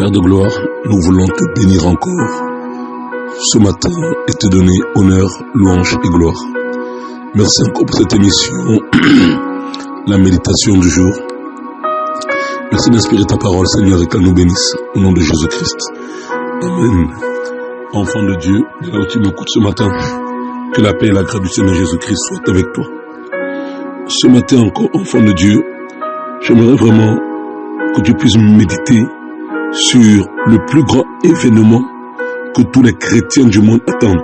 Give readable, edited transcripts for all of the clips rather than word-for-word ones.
Père de gloire, nous voulons te bénir encore ce matin et te donner honneur, louange et gloire. Merci encore pour cette émission, la méditation du jour. Merci d'inspirer ta parole, Seigneur, et qu'elle nous bénisse au nom de Jésus-Christ. Amen. Enfant de Dieu, de là où tu m'écoutes ce matin, que la paix et la grâce du Seigneur Jésus-Christ soient avec toi. Ce matin encore, enfant de Dieu, j'aimerais vraiment que tu puisses méditer sur le plus grand événement que tous les chrétiens du monde attendent.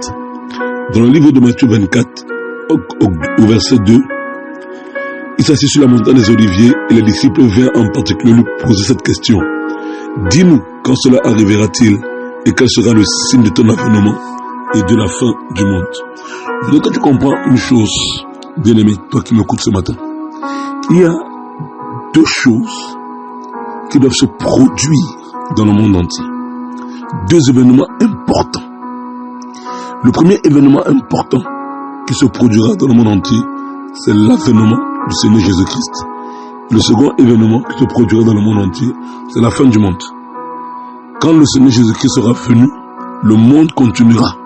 Dans le livre de Matthieu 24, au verset 2, il s'assit sur la montagne des Oliviers et les disciples vinrent en particulier lui poser cette question. Dis-nous quand cela arrivera-t-il et quel sera le signe de ton avènement et de la fin du monde. Je voudrais que tu comprends une chose, bien-aimé, toi qui m'écoutes ce matin. Il y a deux choses qui doivent se produire dans le monde entier. Deux événements importants. Le premier événement important qui se produira dans le monde entier, c'est l'avènement du Seigneur Jésus-Christ. Le second événement qui se produira dans le monde entier, c'est la fin du monde. Quand le Seigneur Jésus-Christ sera venu, le monde continuera.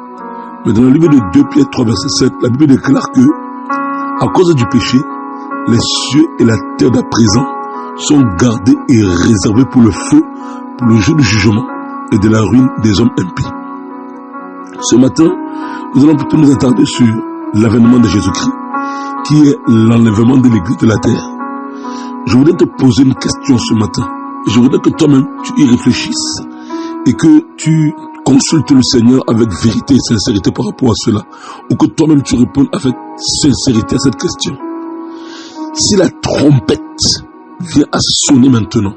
Mais dans le livre de 2 Pierre 3, verset 7, la Bible déclare que, à cause du péché, les cieux et la terre d'à présent sont gardés et réservés pour le feu, pour le jour du jugement et de la ruine des hommes impies. Ce matin, nous allons plutôt nous attarder sur l'avènement de Jésus-Christ, qui est l'enlèvement de l'église de la terre. Je voudrais te poser une question ce matin. Je voudrais que toi-même, tu y réfléchisses et que tu consultes le Seigneur avec vérité et sincérité par rapport à cela, ou que toi-même tu répondes avec sincérité à cette question. Si la trompette vient à sonner maintenant,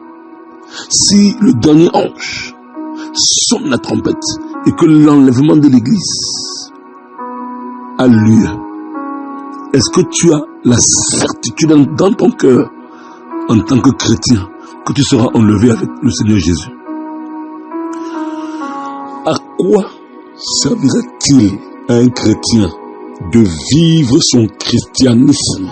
si le dernier ange sonne la trompette et que l'enlèvement de l'église a lieu, est-ce que tu as la certitude dans ton cœur, en tant que chrétien, que tu seras enlevé avec le Seigneur Jésus? À quoi servirait-il à un chrétien de vivre son christianisme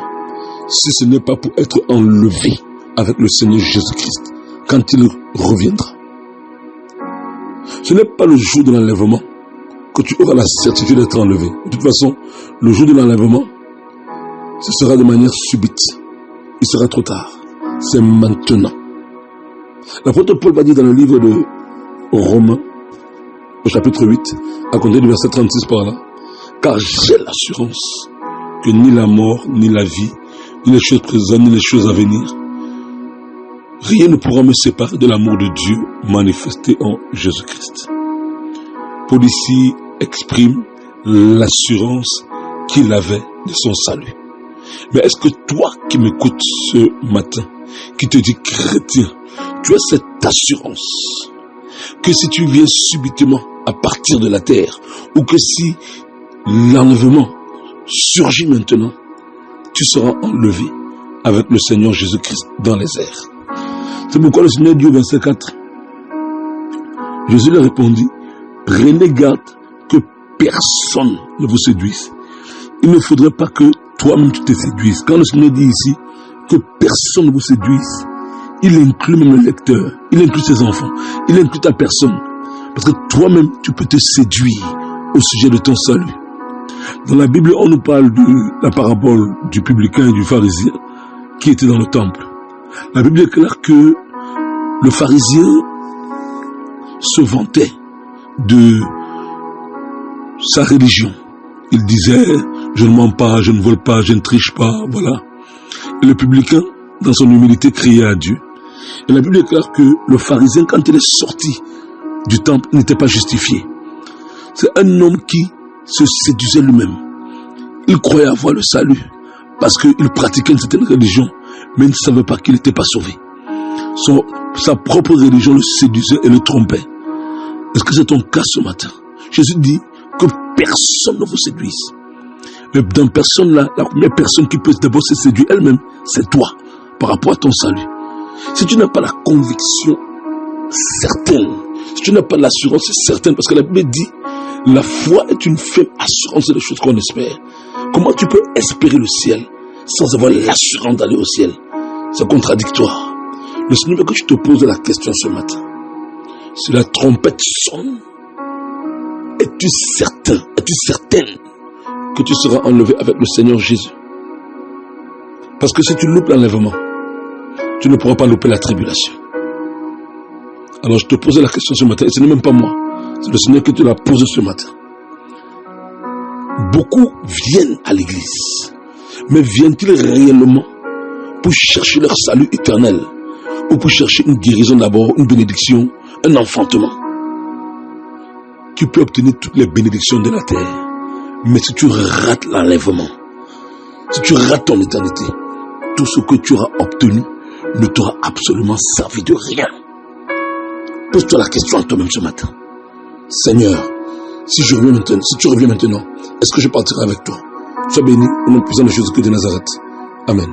si ce n'est pas pour être enlevé avec le Seigneur Jésus-Christ quand il reviendra? Ce n'est pas le jour de l'enlèvement que tu auras la certitude d'être enlevé. De toute façon, le jour de l'enlèvement, ce sera de manière subite. Il sera trop tard. C'est maintenant. L'apôtre Paul va dire dans le livre de Romains, au chapitre 8, à compter du verset 36 par là, car j'ai l'assurance que ni la mort, ni la vie, ni les choses présentes, ni les choses à venir, rien ne pourra me séparer de l'amour de Dieu manifesté en Jésus-Christ. Paul ici exprime l'assurance qu'il avait de son salut. Mais est-ce que toi qui m'écoutes ce matin, qui te dis chrétien, tu as cette assurance que si tu viens subitement à partir de la terre, ou que si l'enlèvement surgit maintenant, tu seras enlevé avec le Seigneur Jésus-Christ dans les airs? C'est pourquoi le Seigneur dit au verset 4, Jésus leur répondit, prenez garde que personne ne vous séduise. Il ne faudrait pas que toi-même tu te séduises. Quand le Seigneur dit ici que personne ne vous séduise, il inclut même le lecteur, il inclut ses enfants, il inclut ta personne. Parce que toi-même, tu peux te séduire au sujet de ton salut. Dans la Bible, on nous parle de la parabole du publicain et du pharisien qui était dans le temple. La Bible déclare que le pharisien se vantait de sa religion. Il disait, je ne mens pas, je ne vole pas, je ne triche pas, voilà. Et le publicain, dans son humilité, criait à Dieu. Et la Bible déclare que le pharisien, quand il est sorti du temple, n'était pas justifié. C'est un homme qui se séduisait lui-même. Il croyait avoir le salut parce qu'il pratiquait une certaine religion, mais il ne savait pas qu'il n'était pas sauvé. Sa propre religion le séduisait et le trompait. Est-ce que c'est ton cas ce matin? Jésus dit que personne ne vous séduise. Mais dans personne là, la première personne qui peut d'abord se séduire elle-même, c'est toi, par rapport à ton salut. Si tu n'as pas la conviction certaine, si tu n'as pas l'assurance certaine, parce que la Bible dit, la foi est une ferme assurance des choses qu'on espère. Comment tu peux espérer le ciel sans avoir l'assurance d'aller au ciel? C'est contradictoire. Le Seigneur veut que tu te poses la question ce matin. Si la trompette sonne, es-tu certain, es-tu certaine que tu seras enlevé avec le Seigneur Jésus? Parce que si tu loupes l'enlèvement, tu ne pourras pas louper la tribulation. Alors je te posais la question ce matin, et ce n'est même pas moi, c'est le Seigneur qui te l'a posé ce matin. Beaucoup viennent à l'église, mais viennent-ils réellement pour chercher leur salut éternel, ou pour chercher une guérison d'abord, une bénédiction, un enfantement? Tu peux obtenir toutes les bénédictions de la terre, mais si tu rates l'enlèvement, si tu rates ton éternité, tout ce que tu auras obtenu ne t'aura absolument servi de rien. Pose-toi la question à toi-même ce matin. Seigneur, si tu reviens maintenant, est-ce que je partirai avec toi? Sois béni au nom puissant de Jésus-Christ de Nazareth. Amen.